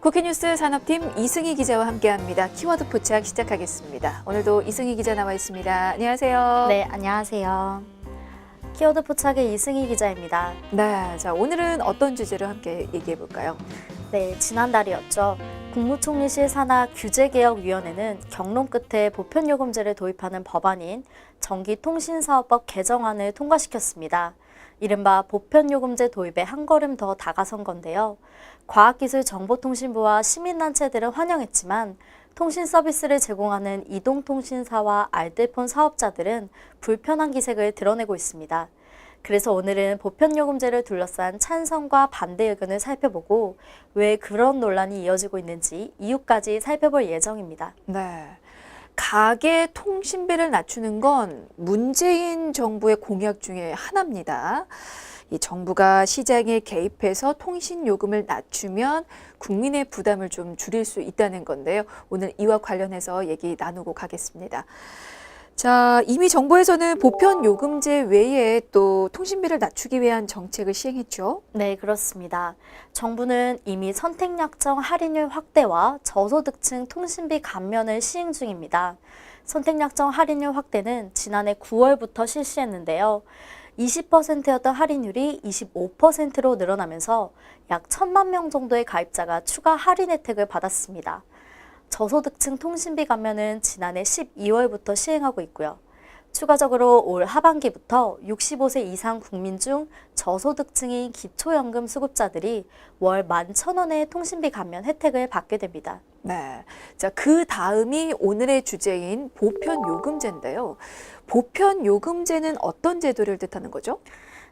국회뉴스 산업팀 이승희 기자와 함께합니다. 키워드 포착 시작하겠습니다. 오늘도 이승희 기자 나와 있습니다. 안녕하세요. 네, 안녕하세요. 키워드 포착의 이승희 기자입니다. 네, 자 오늘은 어떤 주제로 함께 얘기해 볼까요? 네, 지난달이었죠. 국무총리실 산하 규제개혁위원회는 경론 끝에 보편요금제를 도입하는 법안인 전기통신사업법 개정안을 통과시켰습니다. 이른바 보편요금제 도입에 한 걸음 더 다가선 건데요. 과학기술정보통신부와 시민단체들은 환영했지만 통신 서비스를 제공하는 이동통신사와 알뜰폰 사업자들은 불편한 기색을 드러내고 있습니다. 그래서 오늘은 보편요금제를 둘러싼 찬성과 반대 의견을 살펴보고 왜 그런 논란이 이어지고 있는지 이유까지 살펴볼 예정입니다. 네. 가계 통신비를 낮추는 건 문재인 정부의 공약 중에 하나입니다. 이 정부가 시장에 개입해서 통신 요금을 낮추면 국민의 부담을 좀 줄일 수 있다는 건데요. 오늘 이와 관련해서 얘기 나누고 가겠습니다. 자, 이미 정부에서는 보편 요금제 외에 또 통신비를 낮추기 위한 정책을 시행했죠. 네, 그렇습니다. 정부는 이미 선택약정 할인율 확대와 저소득층 통신비 감면을 시행 중입니다. 선택약정 할인율 확대는 지난해 9월부터 실시했는데요. 20%였던 할인율이 25%로 늘어나면서 약 1,000만 명 정도의 가입자가 추가 할인 혜택을 받았습니다. 저소득층 통신비 감면은 지난해 12월부터 시행하고 있고요. 추가적으로 올 하반기부터 65세 이상 국민 중 저소득층인 기초연금 수급자들이 월 11,000원의 통신비 감면 혜택을 받게 됩니다. 네. 자, 그 다음이 오늘의 주제인 보편요금제인데요. 보편요금제는 어떤 제도를 뜻하는 거죠?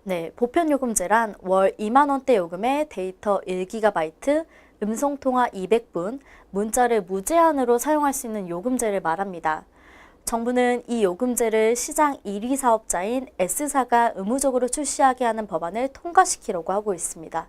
네, 보편요금제란 월 2만 원대 요금에 데이터 1GB, 음성통화 200분, 문자를 무제한으로 사용할 수 있는 요금제를 말합니다. 정부는 이 요금제를 시장 1위 사업자인 S사가 의무적으로 출시하게 하는 법안을 통과시키려고 하고 있습니다.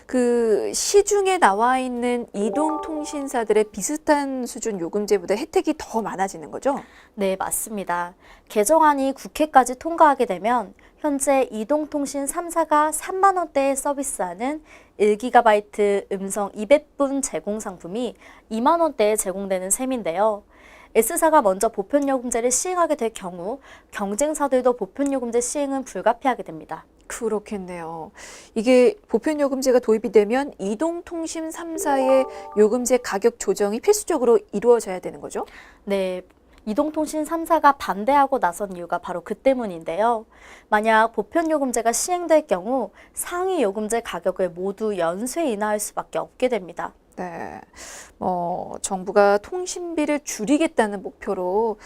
그 시중에 나와 있는 이동통신사들의 비슷한 수준 요금제보다 혜택이 더 많아지는 거죠? 네, 맞습니다. 개정안이 국회까지 통과하게 되면 현재 이동통신 3사가 3만 원대에 서비스하는 1GB 음성 200분 제공 상품이 2만 원대에 제공되는 셈인데요. S사가 먼저 보편요금제를 시행하게 될 경우 경쟁사들도 보편요금제 시행은 불가피하게 됩니다. 그렇겠네요. 이게 보편요금제가 도입이 되면 이동통신 3사의 요금제 가격 조정이 필수적으로 이루어져야 되는 거죠? 네, 이동통신 3사가 반대하고 나선 이유가 바로 그 때문인데요. 만약 보편요금제가 시행될 경우 상위 요금제 가격을 모두 연쇄 인하할 수밖에 없게 됩니다. 네, 정부가 통신비를 줄이겠다는 목표로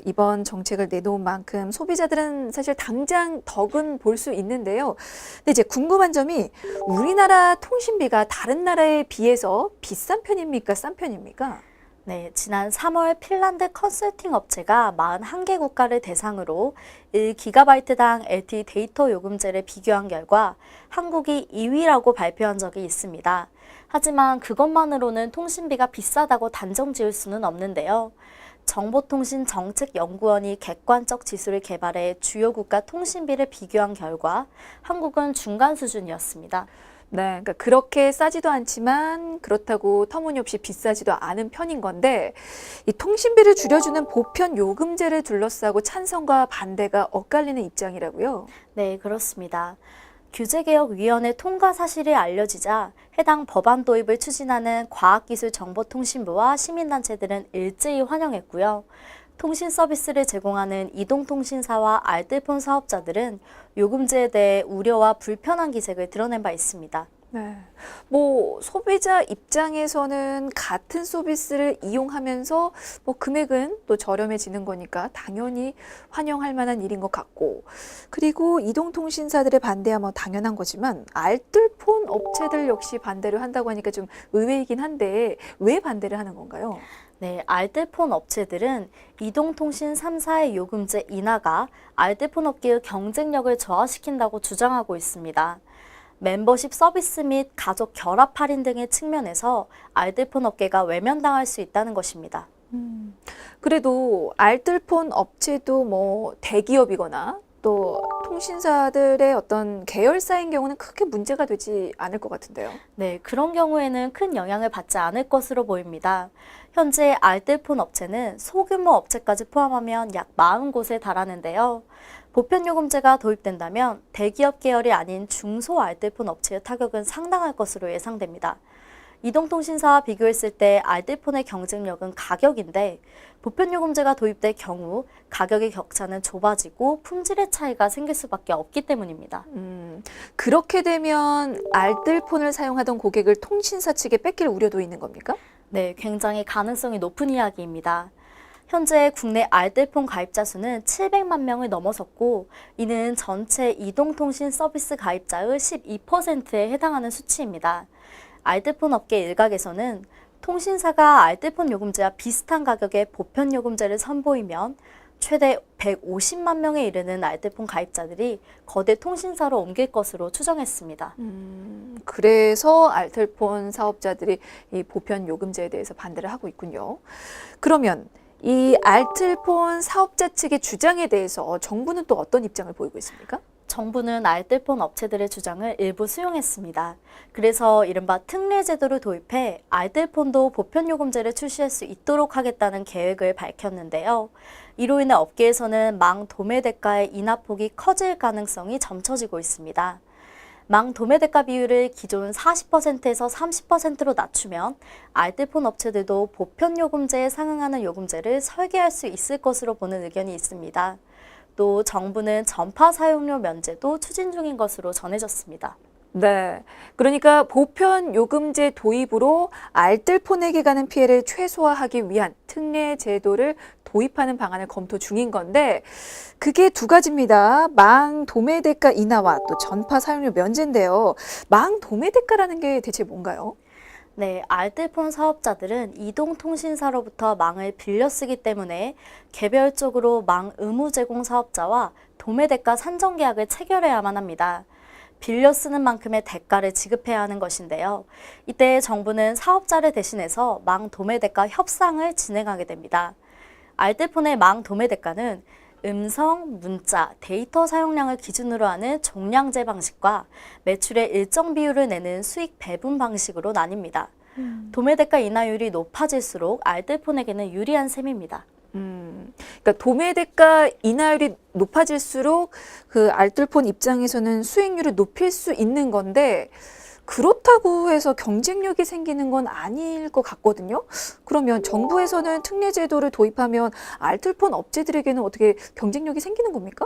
이번 정책을 내놓은 만큼 소비자들은 사실 당장 덕은 볼 수 있는데요. 근데 이제 궁금한 점이 우리나라 통신비가 다른 나라에 비해서 비싼 편입니까? 싼 편입니까? 네, 지난 3월 핀란드 컨설팅 업체가 41개 국가를 대상으로 1GB당 LTE 데이터 요금제를 비교한 결과 한국이 2위라고 발표한 적이 있습니다. 하지만 그것만으로는 통신비가 비싸다고 단정 지을 수는 없는데요. 정보통신정책연구원이 객관적 지수를 개발해 주요 국가 통신비를 비교한 결과 한국은 중간 수준이었습니다. 네, 그러니까 그렇게 싸지도 않지만 그렇다고 터무니없이 비싸지도 않은 편인 건데 이 통신비를 줄여주는 보편 요금제를 둘러싸고 찬성과 반대가 엇갈리는 입장이라고요? 네, 그렇습니다. 규제개혁위원회 통과 사실이 알려지자 해당 법안 도입을 추진하는 과학기술정보통신부와 시민단체들은 일제히 환영했고요. 통신 서비스를 제공하는 이동통신사와 알뜰폰 사업자들은 요금제에 대해 우려와 불편한 기색을 드러낸 바 있습니다. 네. 소비자 입장에서는 같은 서비스를 이용하면서 금액은 또 저렴해지는 거니까 당연히 환영할 만한 일인 것 같고, 그리고 이동통신사들의 반대야 당연한 거지만 알뜰폰 업체들 역시 반대를 한다고 하니까 좀 의외이긴 한데 왜 반대를 하는 건가요? 네, 알뜰폰 업체들은 이동통신 3사의 요금제 인하가 알뜰폰 업계의 경쟁력을 저하시킨다고 주장하고 있습니다. 멤버십 서비스 및 가족 결합 할인 등의 측면에서 알뜰폰 업계가 외면당할 수 있다는 것입니다. 그래도 알뜰폰 업체도 대기업이거나 또 통신사들의 어떤 계열사인 경우는 크게 문제가 되지 않을 것 같은데요. 네, 그런 경우에는 큰 영향을 받지 않을 것으로 보입니다. 현재 알뜰폰 업체는 소규모 업체까지 포함하면 약 40곳에 달하는데요. 보편요금제가 도입된다면 대기업 계열이 아닌 중소 알뜰폰 업체의 타격은 상당할 것으로 예상됩니다. 이동통신사와 비교했을 때 알뜰폰의 경쟁력은 가격인데 보편요금제가 도입될 경우 가격의 격차는 좁아지고 품질의 차이가 생길 수밖에 없기 때문입니다. 그렇게 되면 알뜰폰을 사용하던 고객을 통신사 측에 뺏길 우려도 있는 겁니까? 네, 굉장히 가능성이 높은 이야기입니다. 현재 국내 알뜰폰 가입자 수는 700만 명을 넘어섰고 이는 전체 이동통신 서비스 가입자의 12%에 해당하는 수치입니다. 알뜰폰 업계 일각에서는 통신사가 알뜰폰 요금제와 비슷한 가격의 보편 요금제를 선보이면 최대 150만 명에 이르는 알뜰폰 가입자들이 거대 통신사로 옮길 것으로 추정했습니다. 그래서 알뜰폰 사업자들이 이 보편 요금제에 대해서 반대를 하고 있군요. 그러면 이 알뜰폰 사업자 측의 주장에 대해서 정부는 또 어떤 입장을 보이고 있습니까? 정부는 알뜰폰 업체들의 주장을 일부 수용했습니다. 그래서 이른바 특례 제도를 도입해 알뜰폰도 보편요금제를 출시할 수 있도록 하겠다는 계획을 밝혔는데요. 이로 인해 업계에서는 망 도매 대가의 인하폭이 커질 가능성이 점쳐지고 있습니다. 망 도매 대가 비율을 기존 40%에서 30%로 낮추면 알뜰폰 업체들도 보편요금제에 상응하는 요금제를 설계할 수 있을 것으로 보는 의견이 있습니다. 또 정부는 전파 사용료 면제도 추진 중인 것으로 전해졌습니다. 네. 그러니까 보편 요금제 도입으로 알뜰폰에게 가는 피해를 최소화하기 위한 특례 제도를 도입하는 방안을 검토 중인 건데 그게 두 가지입니다. 망 도매 대가 인하와 또 전파 사용료 면제인데요. 망 도매 대가라는 게 대체 뭔가요? 네, 알뜰폰 사업자들은 이동통신사로부터 망을 빌려 쓰기 때문에 개별적으로 망 의무 제공 사업자와 도매대가 산정 계약을 체결해야만 합니다. 빌려 쓰는 만큼의 대가를 지급해야 하는 것인데요. 이때 정부는 사업자를 대신해서 망 도매대가 협상을 진행하게 됩니다. 알뜰폰의 망 도매대가는 음성, 문자, 데이터 사용량을 기준으로 하는 종량제 방식과 매출의 일정 비율을 내는 수익 배분 방식으로 나뉩니다. 도매대가 인하율이 높아질수록 알뜰폰에게는 유리한 셈입니다. 그러니까 도매 대가 인하율이 높아질수록 그 알뜰폰 입장에서는 수익률을 높일 수 있는 건데 그렇다고 해서 경쟁력이 생기는 건 아닐 것 같거든요. 그러면 정부에서는 특례 제도를 도입하면 알뜰폰 업체들에게는 어떻게 경쟁력이 생기는 겁니까?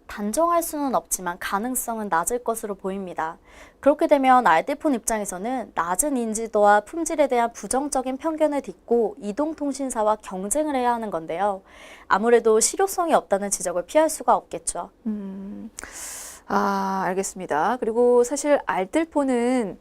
단정할 수는 없지만 가능성은 낮을 것으로 보입니다. 그렇게 되면 알뜰폰 입장에서는 낮은 인지도와 품질에 대한 부정적인 편견을 딛고 이동통신사와 경쟁을 해야 하는 건데요. 아무래도 실효성이 없다는 지적을 피할 수가 없겠죠. 알겠습니다. 그리고 사실 알뜰폰은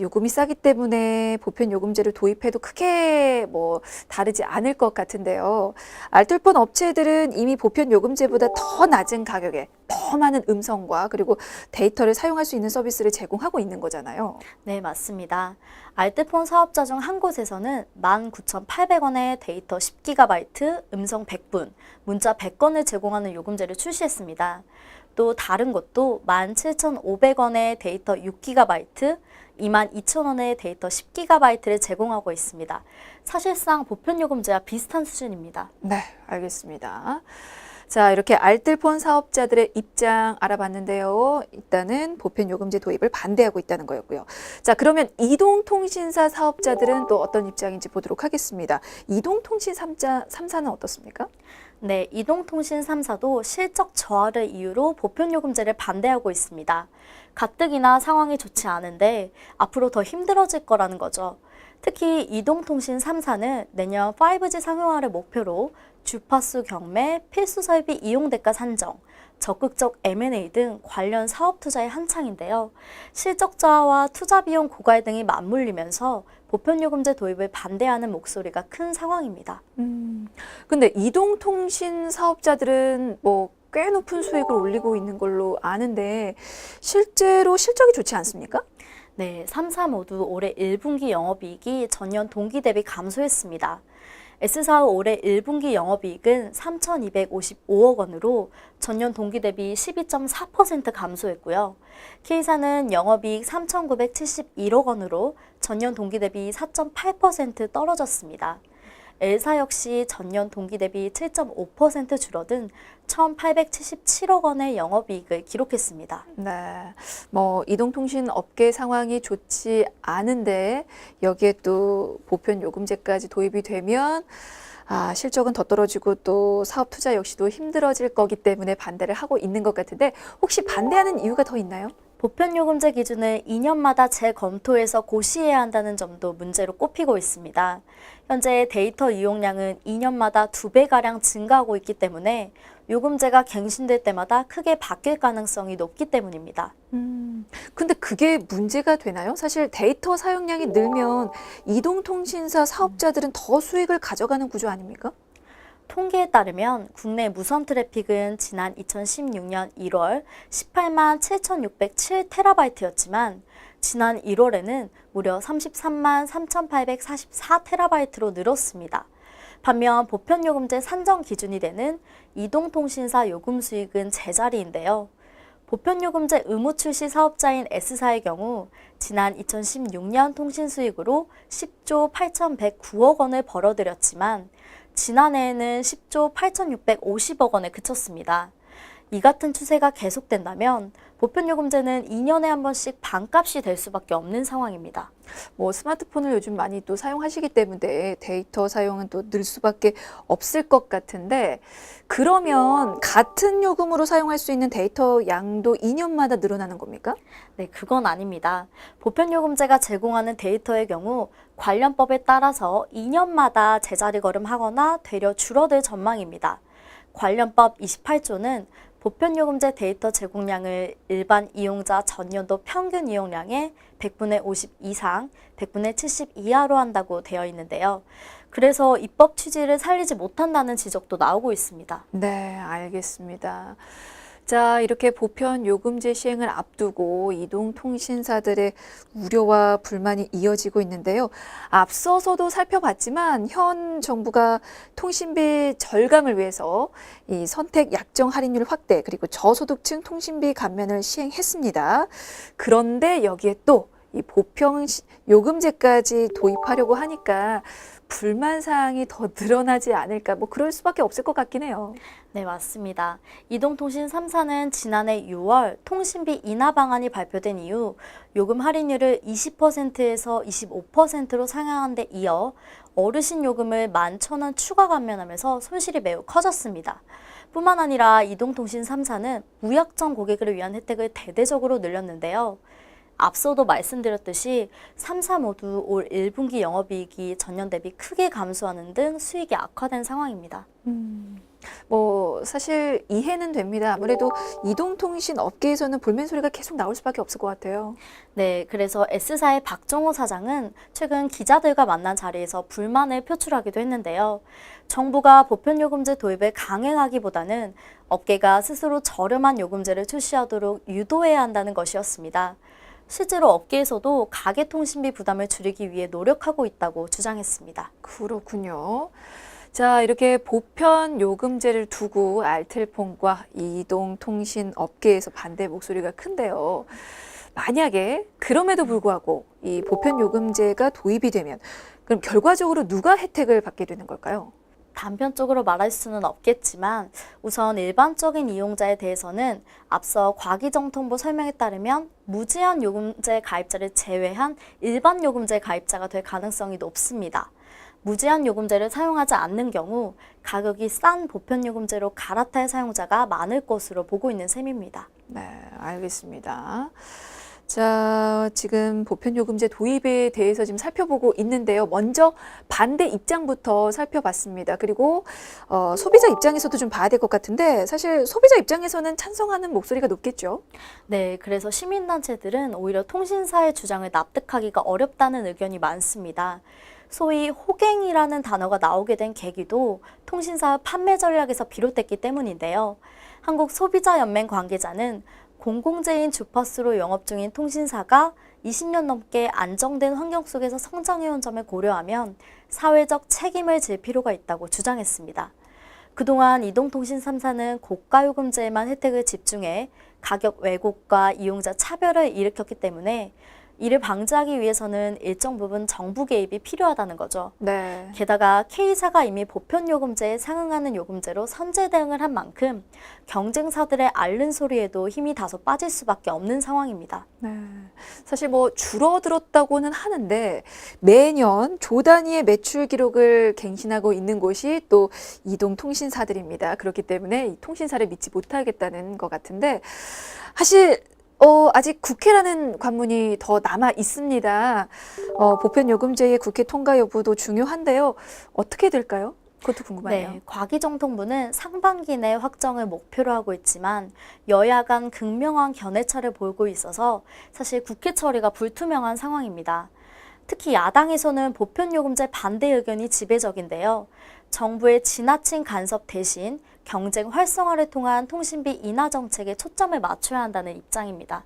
요금이 싸기 때문에 보편 요금제를 도입해도 크게 뭐 다르지 않을 것 같은데요. 알뜰폰 업체들은 이미 보편 요금제보다 더 낮은 가격에 더 많은 음성과 그리고 데이터를 사용할 수 있는 서비스를 제공하고 있는 거잖아요. 네, 맞습니다. 알뜰폰 사업자 중 한 곳에서는 19,800원에 데이터 10GB, 음성 100분, 문자 100건을 제공하는 요금제를 출시했습니다. 또 다른 곳도 17,500원에 데이터 6GB, 22,000원에 데이터 10GB를 제공하고 있습니다. 사실상 보편요금제와 비슷한 수준입니다. 네, 알겠습니다. 자, 이렇게 알뜰폰 사업자들의 입장 알아봤는데요. 일단은 보편 요금제 도입을 반대하고 있다는 거였고요. 자, 그러면 이동통신사 사업자들은 또 어떤 입장인지 보도록 하겠습니다. 이동통신 3사는 어떻습니까? 네, 이동통신 3사도 실적 저하를 이유로 보편요금제를 반대하고 있습니다. 가뜩이나 상황이 좋지 않은데 앞으로 더 힘들어질 거라는 거죠. 특히 이동통신 3사는 내년 5G 상용화를 목표로 주파수 경매, 필수 설비 이용 대가 산정, 적극적 M&A 등 관련 사업 투자에 한창인데요. 실적 저하와 투자 비용 고갈 등이 맞물리면서 보편요금제 도입을 반대하는 목소리가 큰 상황입니다. 근데 이동통신 사업자들은 뭐 꽤 높은 수익을 올리고 있는 걸로 아는데 실제로 실적이 좋지 않습니까? 네, 3사 모두 올해 1분기 영업이익이 전년 동기 대비 감소했습니다. S사의 올해 1분기 영업이익은 3,255억 원으로 전년 동기 대비 12.4% 감소했고요. K사는 영업이익 3,971억 원으로 전년 동기 대비 4.8% 떨어졌습니다. L사 역시 전년 동기 대비 7.5% 줄어든 1,877억 원의 영업이익을 기록했습니다. 네. 이동통신 업계 상황이 좋지 않은데 여기에 또 보편 요금제까지 도입이 되면 실적은 더 떨어지고 또 사업 투자 역시도 힘들어질 거기 때문에 반대를 하고 있는 것 같은데 혹시 반대하는 이유가 더 있나요? 보편요금제 기준을 2년마다 재검토해서 고시해야 한다는 점도 문제로 꼽히고 있습니다. 현재 데이터 이용량은 2년마다 2배가량 증가하고 있기 때문에 요금제가 갱신될 때마다 크게 바뀔 가능성이 높기 때문입니다. 근데 그게 문제가 되나요? 사실 데이터 사용량이 늘면 이동통신사 사업자들은 더 수익을 가져가는 구조 아닙니까? 통계에 따르면 국내 무선 트래픽은 지난 2016년 1월 18만 7,607테라바이트였지만 지난 1월에는 무려 33만 3,844테라바이트로 늘었습니다. 반면 보편요금제 산정 기준이 되는 이동통신사 요금 수익은 제자리인데요. 보편요금제 의무 출시 사업자인 S사의 경우 지난 2016년 통신 수익으로 10조 8,109억 원을 벌어들였지만 지난해에는 10조 8,650억 원에 그쳤습니다. 이 같은 추세가 계속된다면 보편요금제는 2년에 한 번씩 반값이 될 수밖에 없는 상황입니다. 스마트폰을 요즘 많이 또 사용하시기 때문에 데이터 사용은 또 늘 수밖에 없을 것 같은데 그러면 같은 요금으로 사용할 수 있는 데이터 양도 2년마다 늘어나는 겁니까? 네, 그건 아닙니다. 보편요금제가 제공하는 데이터의 경우 관련법에 따라서 2년마다 제자리 걸음하거나 되려 줄어들 전망입니다. 관련법 28조는 보편요금제 데이터 제공량을 일반 이용자 전년도 평균 이용량의 100분의 50 이상, 100분의 70 이하로 한다고 되어 있는데요. 그래서 입법 취지를 살리지 못한다는 지적도 나오고 있습니다. 네, 알겠습니다. 자, 이렇게 보편 요금제 시행을 앞두고 이동통신사들의 우려와 불만이 이어지고 있는데요. 앞서서도 살펴봤지만 현 정부가 통신비 절감을 위해서 이 선택 약정 할인율 확대 그리고 저소득층 통신비 감면을 시행했습니다. 그런데 여기에 또 이 보편 요금제까지 도입하려고 하니까 불만 사항이 더 늘어나지 않을까 그럴 수밖에 없을 것 같긴 해요. 네, 맞습니다. 이동통신 3사는 지난해 6월 통신비 인하 방안이 발표된 이후 요금 할인율을 20%에서 25%로 상향한 데 이어 어르신 요금을 11,000원 추가 감면하면서 손실이 매우 커졌습니다. 뿐만 아니라 이동통신 3사는 무약정 고객을 위한 혜택을 대대적으로 늘렸는데요. 앞서도 말씀드렸듯이 3사 모두 올 1분기 영업이익이 전년 대비 크게 감소하는 등 수익이 악화된 상황입니다. 사실 이해는 됩니다. 아무래도 이동통신 업계에서는 불만 소리가 계속 나올 수밖에 없을 것 같아요. 네, 그래서 S사의 박종호 사장은 최근 기자들과 만난 자리에서 불만을 표출하기도 했는데요. 정부가 보편요금제 도입을 강행하기보다는 업계가 스스로 저렴한 요금제를 출시하도록 유도해야 한다는 것이었습니다. 실제로 업계에서도 가계통신비 부담을 줄이기 위해 노력하고 있다고 주장했습니다. 그렇군요. 자, 이렇게 보편 요금제를 두고 알뜰폰과 이동통신 업계에서 반대 목소리가 큰데요. 만약에 그럼에도 불구하고 이 보편 요금제가 도입이 되면 그럼 결과적으로 누가 혜택을 받게 되는 걸까요? 단편적으로 말할 수는 없겠지만 우선 일반적인 이용자에 대해서는 앞서 과기정통부 설명에 따르면 무제한 요금제 가입자를 제외한 일반 요금제 가입자가 될 가능성이 높습니다. 무제한 요금제를 사용하지 않는 경우 가격이 싼 보편요금제로 갈아탈 사용자가 많을 것으로 보고 있는 셈입니다. 네, 알겠습니다. 자, 지금 보편요금제 도입에 대해서 지금 살펴보고 있는데요. 먼저 반대 입장부터 살펴봤습니다. 그리고 소비자 입장에서도 좀 봐야 될 것 같은데 사실 소비자 입장에서는 찬성하는 목소리가 높겠죠. 네, 그래서 시민단체들은 오히려 통신사의 주장을 납득하기가 어렵다는 의견이 많습니다. 소위 호갱이라는 단어가 나오게 된 계기도 통신사 판매 전략에서 비롯됐기 때문인데요. 한국소비자연맹 관계자는 공공재인 주파수로 영업 중인 통신사가 20년 넘게 안정된 환경 속에서 성장해온 점을 고려하면 사회적 책임을 질 필요가 있다고 주장했습니다. 그동안 이동통신 3사는 고가요금제에만 혜택을 집중해 가격 왜곡과 이용자 차별을 일으켰기 때문에 이를 방지하기 위해서는 일정 부분 정부 개입이 필요하다는 거죠. 네. 게다가 K사가 이미 보편요금제에 상응하는 요금제로 선제 대응을 한 만큼 경쟁사들의 앓는 소리에도 힘이 다소 빠질 수밖에 없는 상황입니다. 네. 사실 뭐 줄어들었다고는 하는데 매년 조 단위의 매출 기록을 갱신하고 있는 곳이 또 이동통신사들입니다. 그렇기 때문에 이 통신사를 믿지 못하겠다는 것 같은데 사실 아직 국회라는 관문이 더 남아 있습니다. 보편요금제의 국회 통과 여부도 중요한데요. 어떻게 될까요? 그것도 궁금하네요. 네, 과기정통부는 상반기 내 확정을 목표로 하고 있지만 여야 간 극명한 견해차를 보이고 있어서 사실 국회 처리가 불투명한 상황입니다. 특히 야당에서는 보편요금제 반대 의견이 지배적인데요. 정부의 지나친 간섭 대신 경쟁 활성화를 통한 통신비 인하 정책에 초점을 맞춰야 한다는 입장입니다.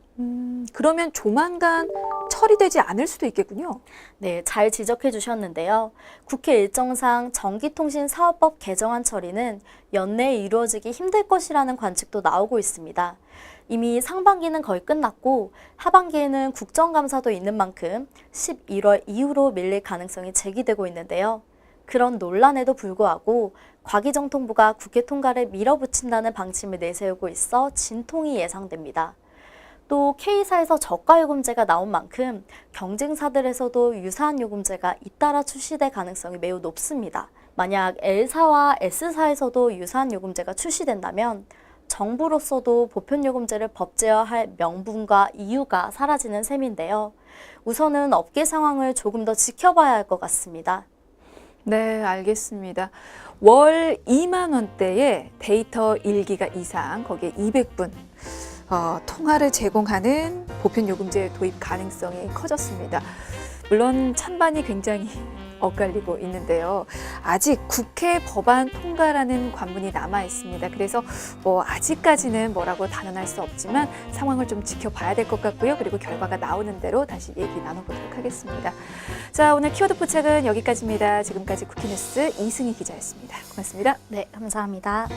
그러면 조만간 처리되지 않을 수도 있겠군요. 네, 잘 지적해 주셨는데요. 국회 일정상 전기통신사업법 개정안 처리는 연내에 이루어지기 힘들 것이라는 관측도 나오고 있습니다. 이미 상반기는 거의 끝났고 하반기에는 국정감사도 있는 만큼 11월 이후로 밀릴 가능성이 제기되고 있는데요. 그런 논란에도 불구하고 과기정통부가 국회 통과를 밀어붙인다는 방침을 내세우고 있어 진통이 예상됩니다. 또 K사에서 저가요금제가 나온 만큼 경쟁사들에서도 유사한 요금제가 잇따라 출시될 가능성이 매우 높습니다. 만약 L사와 S사에서도 유사한 요금제가 출시된다면 정부로서도 보편요금제를 법제화할 명분과 이유가 사라지는 셈인데요. 우선은 업계 상황을 조금 더 지켜봐야 할 것 같습니다. 네, 알겠습니다. 월 2만 원대의 데이터 1기가 이상, 거기에 200분 통화를 제공하는 보편요금제 도입 가능성이 커졌습니다. 물론 찬반이 굉장히 엇갈리고 있는데요. 아직 국회 법안 통과라는 관문이 남아 있습니다. 그래서 아직까지는 뭐라고 단언할 수 없지만 상황을 좀 지켜봐야 될 것 같고요. 그리고 결과가 나오는 대로 다시 얘기 나눠보도록 하겠습니다. 자, 오늘 키워드 포착은 여기까지입니다. 지금까지 국회뉴스 이승희 기자였습니다. 고맙습니다. 네, 감사합니다.